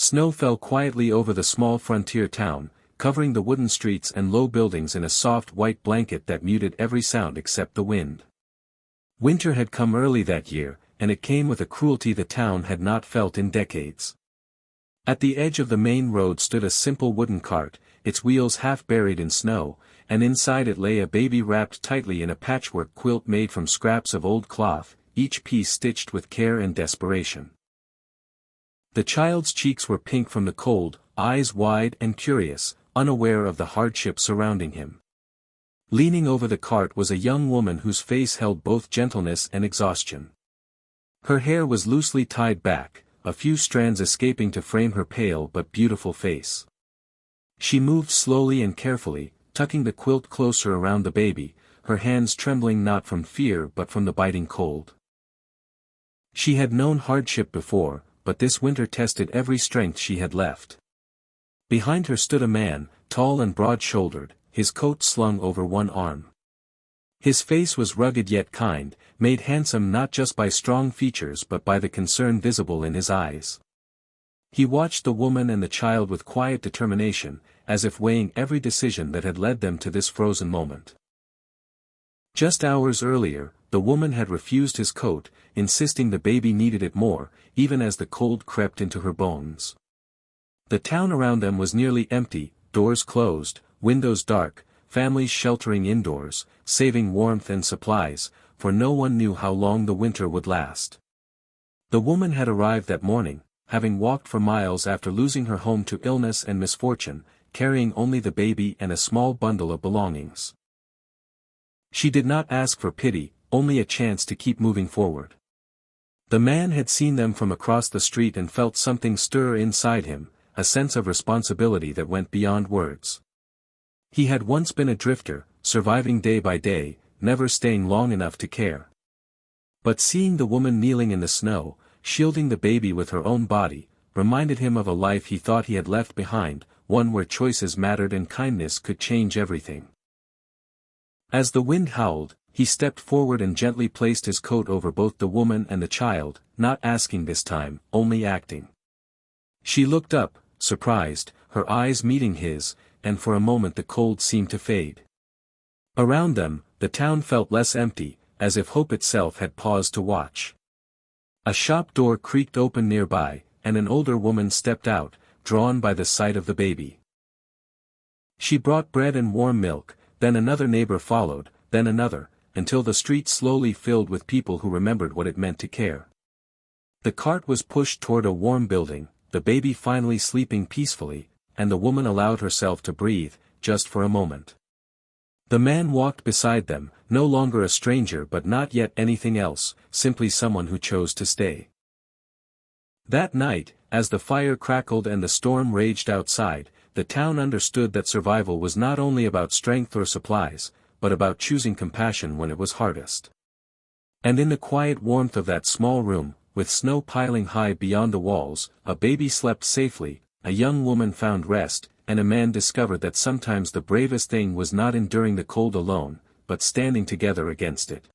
Snow fell quietly over the small frontier town, covering the wooden streets and low buildings in a soft white blanket that muted every sound except the wind. Winter had come early that year, and it came with a cruelty the town had not felt in decades. At the edge of the main road stood a simple wooden cart, its wheels half buried in snow, and inside it lay a baby wrapped tightly in a patchwork quilt made from scraps of old cloth, each piece stitched with care and desperation. The child's cheeks were pink from the cold, eyes wide and curious, unaware of the hardship surrounding him. Leaning over the cart was a young woman whose face held both gentleness and exhaustion. Her hair was loosely tied back, a few strands escaping to frame her pale but beautiful face. She moved slowly and carefully, tucking the quilt closer around the baby, her hands trembling not from fear but from the biting cold. She had known hardship before, but this winter tested every strength she had left. Behind her stood a man, tall and broad-shouldered, his coat slung over one arm. His face was rugged yet kind, made handsome not just by strong features but by the concern visible in his eyes. He watched the woman and the child with quiet determination, as if weighing every decision that had led them to this frozen moment. Just hours earlier, the woman had refused his coat, insisting the baby needed it more, even as the cold crept into her bones. The town around them was nearly empty, doors closed, windows dark, families sheltering indoors, saving warmth and supplies, for no one knew how long the winter would last. The woman had arrived that morning, having walked for miles after losing her home to illness and misfortune, carrying only the baby and a small bundle of belongings. She did not ask for pity, only a chance to keep moving forward. The man had seen them from across the street and felt something stir inside him, a sense of responsibility that went beyond words. He had once been a drifter, surviving day by day, never staying long enough to care. But seeing the woman kneeling in the snow, shielding the baby with her own body, reminded him of a life he thought he had left behind, one where choices mattered and kindness could change everything. As the wind howled, he stepped forward and gently placed his coat over both the woman and the child, not asking this time, only acting. She looked up, surprised, her eyes meeting his, and for a moment the cold seemed to fade. Around them, the town felt less empty, as if hope itself had paused to watch. A shop door creaked open nearby, and an older woman stepped out, drawn by the sight of the baby. She brought bread and warm milk, then another neighbor followed, then another, until the street slowly filled with people who remembered what it meant to care. The cart was pushed toward a warm building, the baby finally sleeping peacefully, and the woman allowed herself to breathe, just for a moment. The man walked beside them, no longer a stranger but not yet anything else, simply someone who chose to stay. That night, as the fire crackled and the storm raged outside, the town understood that survival was not only about strength or supplies, but about choosing compassion when it was hardest. And in the quiet warmth of that small room, with snow piling high beyond the walls, a baby slept safely, a young woman found rest, and a man discovered that sometimes the bravest thing was not enduring the cold alone, but standing together against it.